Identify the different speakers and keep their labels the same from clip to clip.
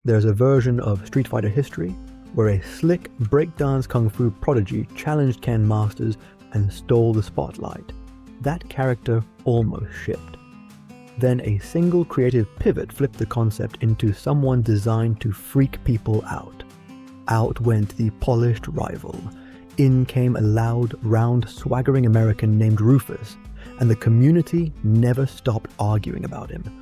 Speaker 1: There's a version of Street Fighter history where a slick breakdance-kung-fu prodigy challenged Ken Masters and stole the spotlight. That character almost shipped. Then a single creative pivot flipped the concept into someone designed to freak people out. Out went the polished rival. In came a loud, round, swaggering American named Rufus, and the community never stopped arguing about him.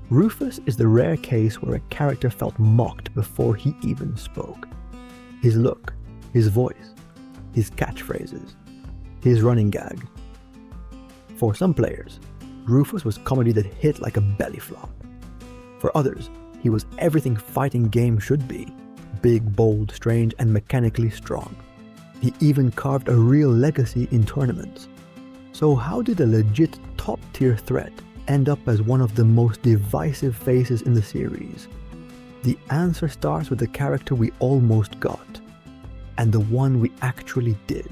Speaker 1: Rufus is the rare case where a character felt mocked before he even spoke. His look, his voice, his catchphrases, his running gag. For some players, Rufus was comedy that hit like a belly flop. For others, he was everything fighting games should be: big, bold, strange, and mechanically strong. He even carved a real legacy in tournaments. So how did a legit top-tier threat end up as one of the most divisive faces in the series? The answer starts with the character we almost got, and the one we actually did.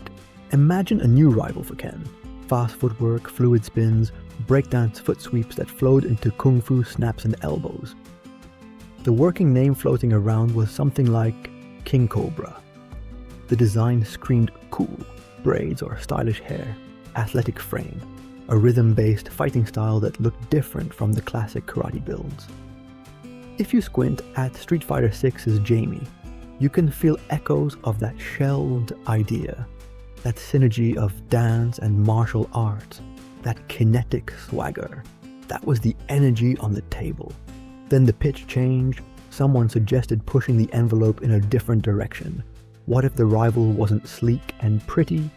Speaker 1: Imagine a new rival for Ken. Fast footwork, fluid spins, breakdance foot sweeps that flowed into kung fu snaps and elbows. The working name floating around was something like King Cobra. The design screamed cool: braids or stylish hair, athletic frame, a rhythm-based fighting style that looked different from the classic karate builds. If you squint at Street Fighter VI's Jamie, you can feel echoes of that shelved idea, that synergy of dance and martial arts, that kinetic swagger. That was the energy on the table. Then the pitch changed. Someone suggested pushing the envelope in a different direction. What if the rival wasn't sleek and pretty?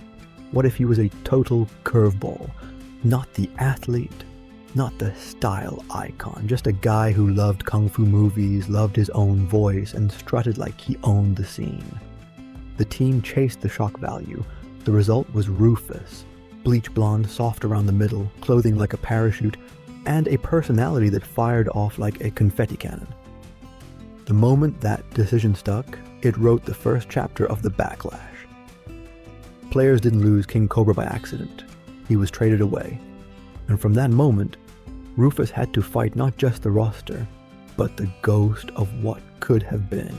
Speaker 1: What if he was a total curveball? Not the athlete, not the style icon, just a guy who loved kung fu movies, loved his own voice, and strutted like he owned the scene. The team chased the shock value. The result was Rufus. Bleach blonde, soft around the middle, clothing like a parachute, and a personality that fired off like a confetti cannon. The moment that decision stuck, it wrote the first chapter of the backlash. Players didn't lose King Cobra by accident. He was traded away. And from that moment, Rufus had to fight not just the roster, but the ghost of what could have been.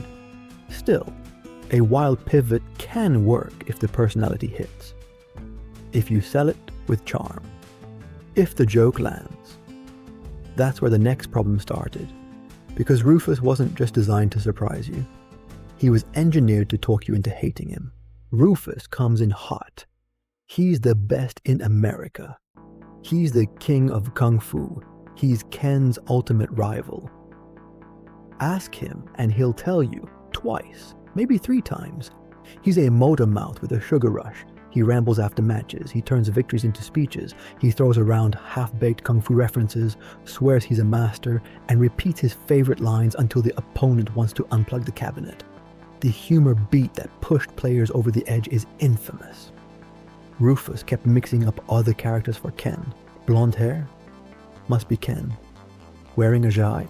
Speaker 1: Still, a wild pivot can work if the personality hits. If you sell it with charm. If the joke lands. That's where the next problem started. Because Rufus wasn't just designed to surprise you. He was engineered to talk you into hating him. Rufus comes in hot. He's the best in America. He's the king of kung fu. He's Ken's ultimate rival. Ask him and he'll tell you twice, maybe 3 times. He's a motor mouth with a sugar rush. He rambles after matches. He turns victories into speeches. He throws around half-baked kung fu references, swears he's a master, and repeats his favorite lines until the opponent wants to unplug the cabinet. The humor beat that pushed players over the edge is infamous. Rufus kept mixing up other characters for Ken. Blonde hair? Must be Ken. Wearing a jai?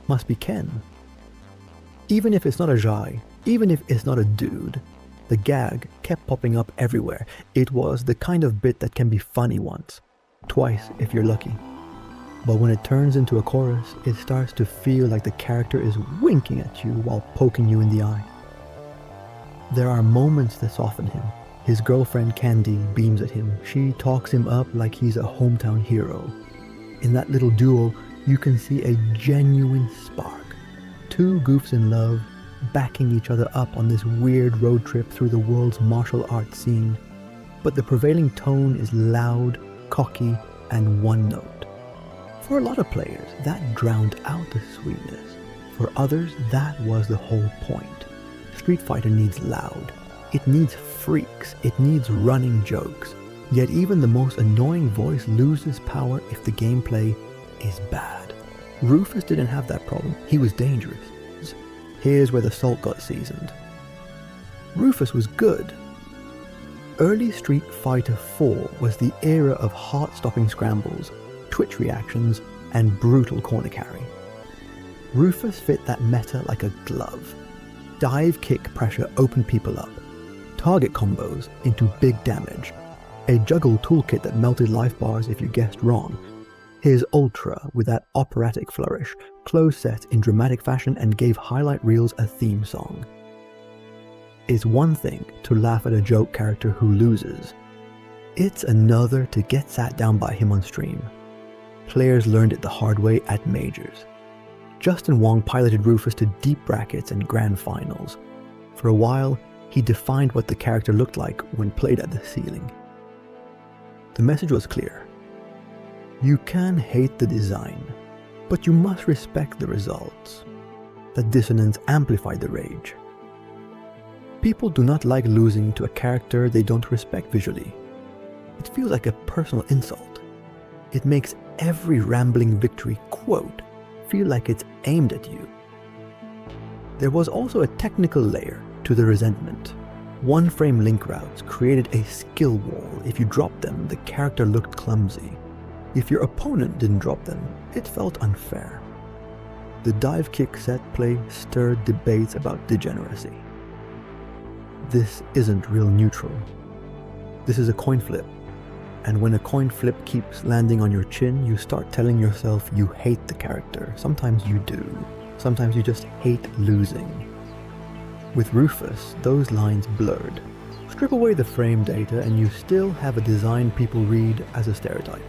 Speaker 1: Must be Ken. Even if it's not a jai, even if it's not a dude, the gag kept popping up everywhere. It was the kind of bit that can be funny once, twice if you're lucky. But when it turns into a chorus, it starts to feel like the character is winking at you while poking you in the eye. There are moments that soften him. His girlfriend Candy beams at him. She talks him up like he's a hometown hero. In that little duo, you can see a genuine spark. 2 goofs in love, backing each other up on this weird road trip through the world's martial arts scene. But the prevailing tone is loud, cocky, and one note. For a lot of players, that drowned out the sweetness. For others, that was the whole point. Street Fighter needs loud. It needs freaks. It needs running jokes. Yet even the most annoying voice loses power if the gameplay is bad. Rufus didn't have that problem. He was dangerous. Here's where the salt got seasoned. Rufus was good. Early Street Fighter IV was the era of heart-stopping scrambles, twitch reactions, and brutal corner carry. Rufus fit that meta like a glove. Dive kick pressure opened people up. Target combos into big damage. A juggle toolkit that melted life bars if you guessed wrong. His ultra, with that operatic flourish, closed sets in dramatic fashion and gave highlight reels a theme song. It's one thing to laugh at a joke character who loses. It's another to get sat down by him on stream. Players learned it the hard way at majors. Justin Wong piloted Rufus to deep brackets and grand finals. For a while, he defined what the character looked like when played at the ceiling. The message was clear. You can hate the design, but you must respect the results. The dissonance amplified the rage. People do not like losing to a character they don't respect visually. It feels like a personal insult. It makes every rambling victory quote feel like it's aimed at you. There was also a technical layer to the resentment. One-frame link routes created a skill wall. If you dropped them, the character looked clumsy. If your opponent didn't drop them, it felt unfair. The dive kick set play stirred debates about degeneracy. This isn't real neutral. This is a coin flip. And when a coin flip keeps landing on your chin, you start telling yourself you hate the character. Sometimes you do. Sometimes you just hate losing. With Rufus, those lines blurred. Strip away the frame data and you still have a design people read as a stereotype.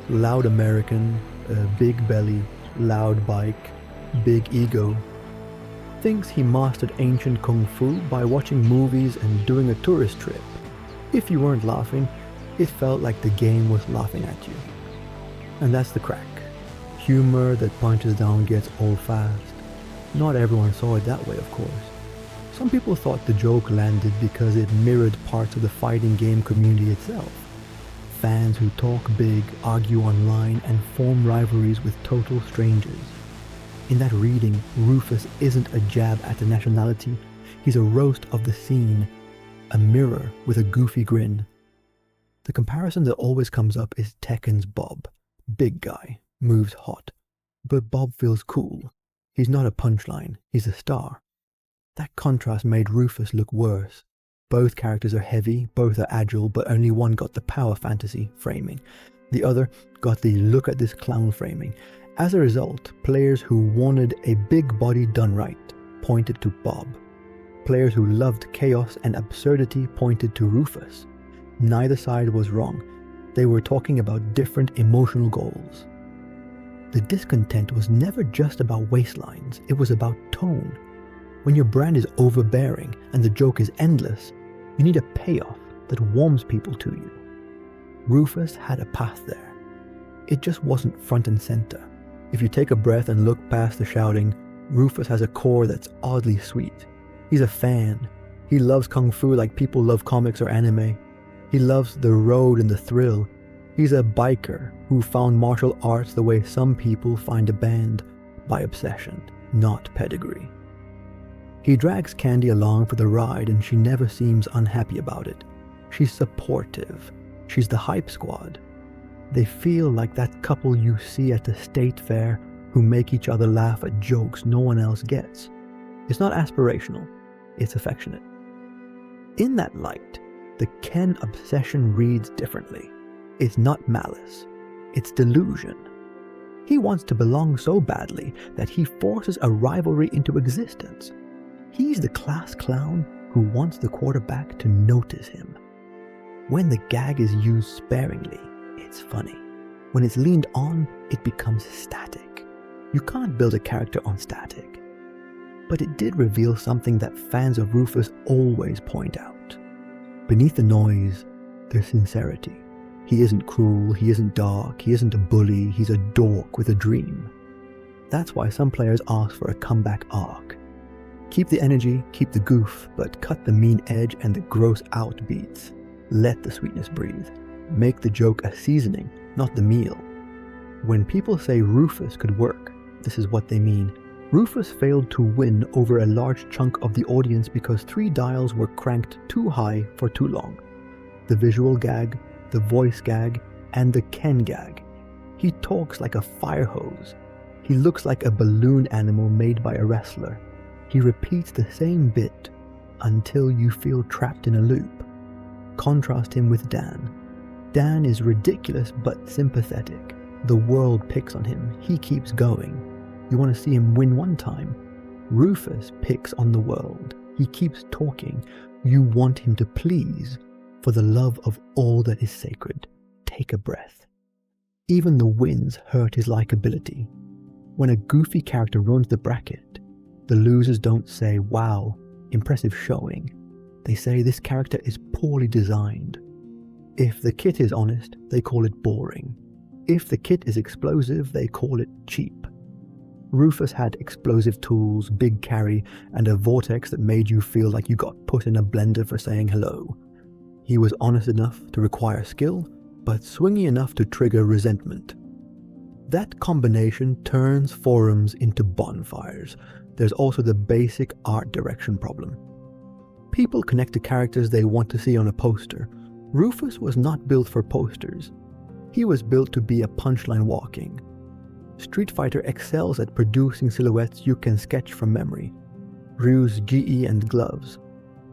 Speaker 1: Loud American, big belly, loud bike, big ego. Thinks he mastered ancient kung fu by watching movies and doing a tourist trip. If you weren't laughing, it felt like the game was laughing at you. And that's the crack. Humor that punches down gets old fast. Not everyone saw it that way, of course. Some people thought the joke landed because it mirrored parts of the fighting game community itself. Fans who talk big, argue online, and form rivalries with total strangers. In that reading, Rufus isn't a jab at the nationality, he's a roast of the scene, a mirror with a goofy grin. The comparison that always comes up is Tekken's Bob. Big guy, moves hot. But Bob feels cool. He's not a punchline, he's a star. That contrast made Rufus look worse. Both characters are heavy, both are agile, but only one got the power fantasy framing. The other got the look at this clown framing. As a result, players who wanted a big body done right pointed to Bob. Players who loved chaos and absurdity pointed to Rufus. Neither side was wrong. They were talking about different emotional goals. The discontent was never just about waistlines, it was about tone. When your brand is overbearing and the joke is endless, you need a payoff that warms people to you. Rufus had a path there. It just wasn't front and center. If you take a breath and look past the shouting, Rufus has a core that's oddly sweet. He's a fan. He loves kung fu like people love comics or anime. He loves the road and the thrill. He's a biker who found martial arts the way some people find a band, by obsession, not pedigree. He drags Candy along for the ride and she never seems unhappy about it. She's supportive. She's the hype squad. They feel like that couple you see at the state fair who make each other laugh at jokes no one else gets. It's not aspirational, it's affectionate. In that light, the Ken obsession reads differently. It's not malice, it's delusion. He wants to belong so badly that he forces a rivalry into existence. He's the class clown who wants the quarterback to notice him. When the gag is used sparingly, it's funny. When it's leaned on, it becomes static. You can't build a character on static. But it did reveal something that fans of Rufus always point out. Beneath the noise, there's sincerity. He isn't cruel, he isn't dark, he isn't a bully, he's a dork with a dream. That's why some players ask for a comeback arc. Keep the energy, keep the goof, but cut the mean edge and the gross out beats. Let the sweetness breathe. Make the joke a seasoning, not the meal. When people say Rufus could work, this is what they mean. Rufus failed to win over a large chunk of the audience because 3 dials were cranked too high for too long. The visual gag, the voice gag, and the Ken gag. He talks like a fire hose. He looks like a balloon animal made by a wrestler. He repeats the same bit until you feel trapped in a loop. Contrast him with Dan. Dan is ridiculous but sympathetic. The world picks on him. He keeps going. You want to see him win one time. Rufus picks on the world. He keeps talking. You want him to please. For the love of all that is sacred, take a breath. Even the wins hurt his likability. When a goofy character runs the bracket, the losers don't say, wow, impressive showing. They say this character is poorly designed. If the kit is honest, they call it boring. If the kit is explosive, they call it cheap. Rufus had explosive tools, big carry, and a vortex that made you feel like you got put in a blender for saying hello. He was honest enough to require skill, but swingy enough to trigger resentment. That combination turns forums into bonfires. There's also the basic art direction problem. People connect to characters they want to see on a poster. Rufus was not built for posters. He was built to be a punchline walking. Street Fighter excels at producing silhouettes you can sketch from memory. Ryu's gi and gloves,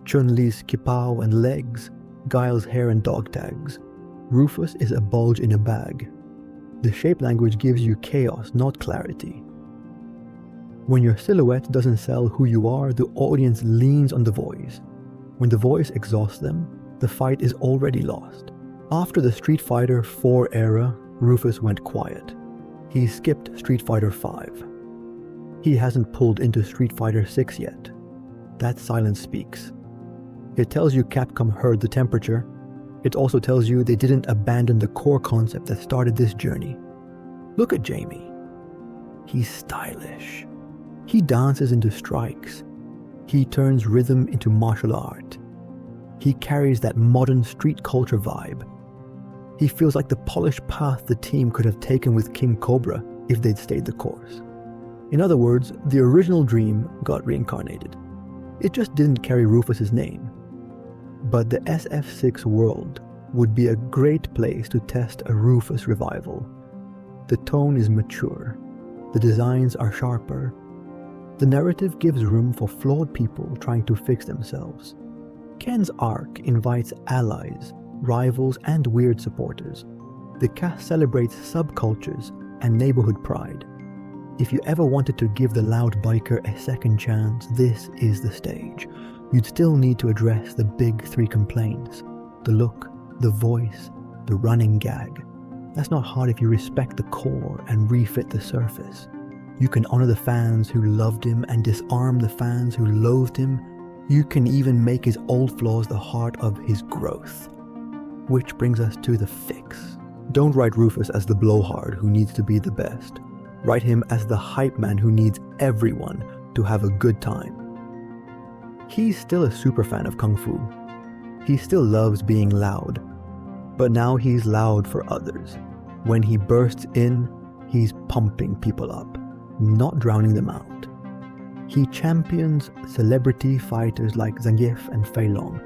Speaker 1: Chun-Li's kipao and legs, Guile's hair and dog tags. Rufus is a bulge in a bag. The shape language gives you chaos, not clarity. When your silhouette doesn't sell who you are, the audience leans on the voice. When the voice exhausts them, the fight is already lost. After the Street Fighter 4 era, Rufus went quiet. He skipped Street Fighter 5. He hasn't pulled into Street Fighter 6 yet. That silence speaks. It tells you Capcom heard the temperature. It also tells you they didn't abandon the core concept that started this journey. Look at Jamie. He's stylish. He dances into strikes. He turns rhythm into martial art. He carries that modern street culture vibe. He feels like the polished path the team could have taken with King Cobra if they'd stayed the course. In other words, the original dream got reincarnated. It just didn't carry Rufus's name. But the SF6 world would be a great place to test a Rufus revival. The tone is mature. The designs are sharper. The narrative gives room for flawed people trying to fix themselves. Ken's arc invites allies, rivals, and weird supporters. The cast celebrates subcultures and neighborhood pride. If you ever wanted to give the loud biker a second chance, this is the stage. You'd still need to address the big three complaints: the look, the voice, the running gag. That's not hard if you respect the core and refit the surface. You can honor the fans who loved him and disarm the fans who loathed him. You can even make his old flaws the heart of his growth. Which brings us to the fix. Don't write Rufus as the blowhard who needs to be the best. Write him as the hype man who needs everyone to have a good time. He's still a super fan of Kung Fu. He still loves being loud. But now he's loud for others. When he bursts in, he's pumping people up, not drowning them out. He champions celebrity fighters like Zangief and Fei Long.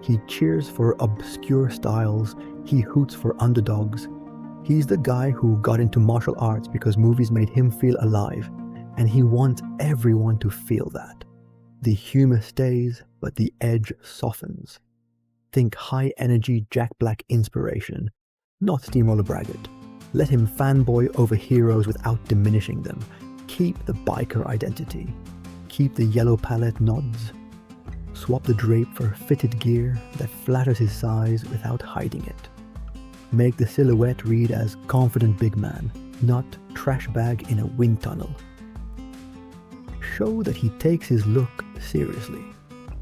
Speaker 1: He cheers for obscure styles. He hoots for underdogs. He's the guy who got into martial arts because movies made him feel alive, and he wants everyone to feel that. The humor stays, but the edge softens. Think high-energy Jack Black inspiration, not Steamroller Braggart. Let him fanboy over heroes without diminishing them. Keep the biker identity. Keep the yellow palette nods. Swap the drape for fitted gear that flatters his size without hiding it. Make the silhouette read as confident big man, not trash bag in a wind tunnel. Show that he takes his look seriously.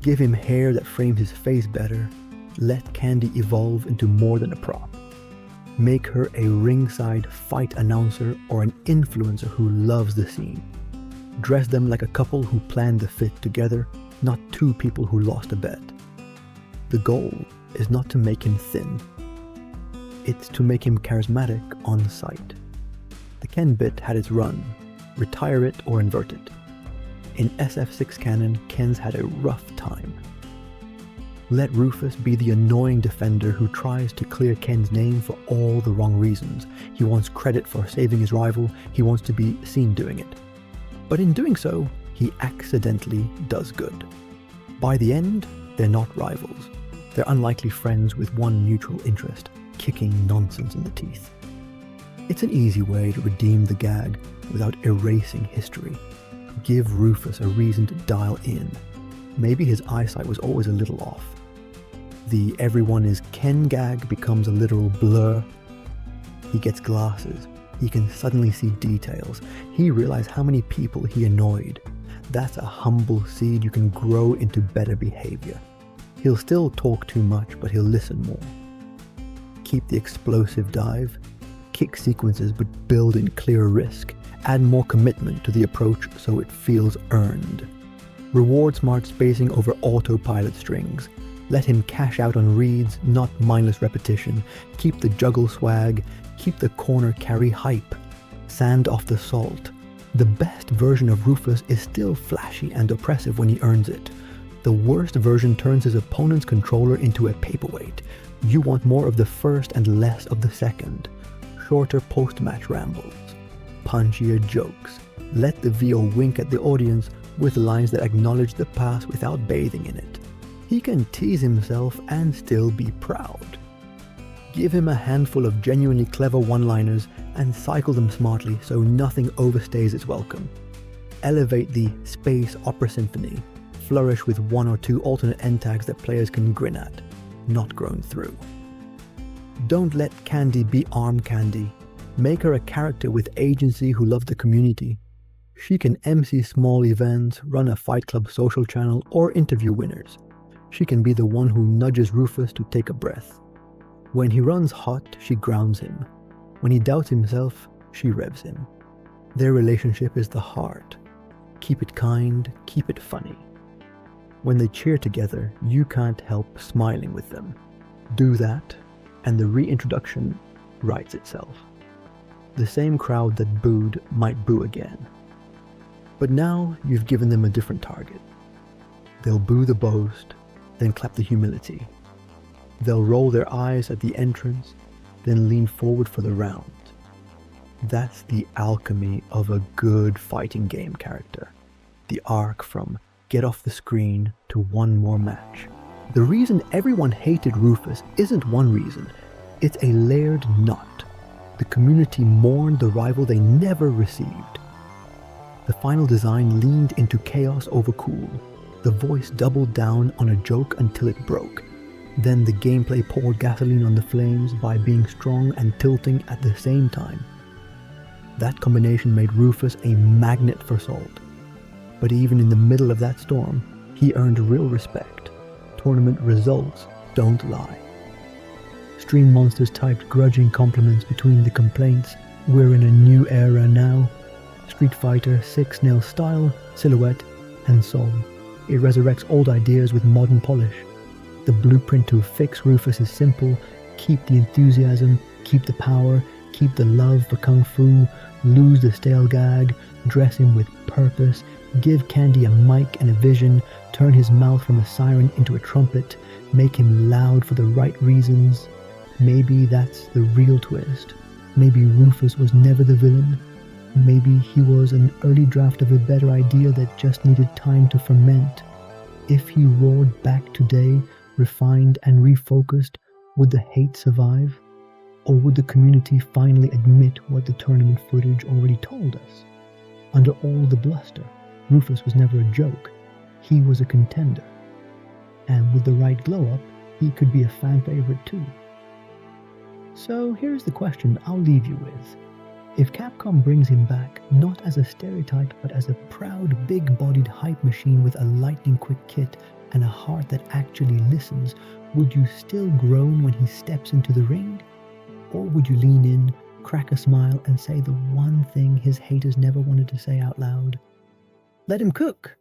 Speaker 1: Give him hair that frames his face better. Let Candy evolve into more than a prop. Make her a ringside fight announcer or an influencer who loves the scene. Dress them like a couple who planned the fit together, not two people who lost a bet. The goal is not to make him thin. It's to make him charismatic on sight. The Ken bit had its run. Retire it or invert it. In SF6 canon, Ken's had a rough time. Let Rufus be the annoying defender who tries to clear Ken's name for all the wrong reasons. He wants credit for saving his rival. He wants to be seen doing it. But in doing so, he accidentally does good. By the end, they're not rivals. They're unlikely friends with one mutual interest: kicking nonsense in the teeth. It's an easy way to redeem the gag without erasing history. Give Rufus a reason to dial in. Maybe his eyesight was always a little off. The everyone is Ken gag becomes a literal blur. He gets glasses. He can suddenly see details. He realized how many people he annoyed. That's a humble seed you can grow into better behavior. He'll still talk too much, but he'll listen more. Keep the explosive dive. Kick sequences, but build in clear risk. Add more commitment to the approach so it feels earned. Reward smart spacing over autopilot strings. Let him cash out on reads, not mindless repetition. Keep the juggle swag. Keep the corner carry hype. Sand off the salt. The best version of Rufus is still flashy and oppressive when he earns it. The worst version turns his opponent's controller into a paperweight. You want more of the first and less of the second. Shorter post-match rambles. Punchier jokes. Let the VO wink at the audience with lines that acknowledge the past without bathing in it. He can tease himself and still be proud. Give him a handful of genuinely clever one-liners and cycle them smartly so nothing overstays its welcome. Elevate the space opera symphony. Flourish with one or two alternate end tags that players can grin at, not groan through. Don't let Candy be arm candy. Make her a character with agency who loves the community. She can MC small events, run a Fight Club social channel, or interview winners. She can be the one who nudges Rufus to take a breath. When he runs hot, she grounds him. When he doubts himself, she revs him. Their relationship is the heart. Keep it kind, keep it funny. When they cheer together, you can't help smiling with them. Do that, and the reintroduction writes itself. The same crowd that booed might boo again. But now you've given them a different target. They'll boo the boast, then clap the humility. They'll roll their eyes at the entrance, then lean forward for the round. That's the alchemy of a good fighting game character. The arc from get off the screen to one more match. The reason everyone hated Rufus isn't one reason, it's a layered knot. The community mourned the rival they never received. The final design leaned into chaos over cool. The voice doubled down on a joke until it broke. Then the gameplay poured gasoline on the flames by being strong and tilting at the same time. That combination made Rufus a magnet for salt. But even in the middle of that storm, he earned real respect. Tournament results don't lie. Stream monsters typed grudging compliments between the complaints. We're in a new era now. Street Fighter 6 nails style, silhouette, and soul. It resurrects old ideas with modern polish. The blueprint to fix Rufus is simple. Keep the enthusiasm, keep the power, keep the love for Kung Fu, lose the stale gag, dress him with purpose, give Candy a mic and a vision, turn his mouth from a siren into a trumpet, make him loud for the right reasons. Maybe that's the real twist. Maybe Rufus was never the villain. Maybe he was an early draft of a better idea that just needed time to ferment. If he roared back today, refined and refocused, would the hate survive? Or would the community finally admit what the tournament footage already told us? Under all the bluster, Rufus was never a joke. He was a contender. And with the right glow-up, he could be a fan favorite too. So here's the question I'll leave you with. If Capcom brings him back, not as a stereotype, but as a proud, big-bodied hype machine with a lightning-quick kit and a heart that actually listens, would you still groan when he steps into the ring? Or would you lean in, crack a smile, and say the one thing his haters never wanted to say out loud? Let him cook!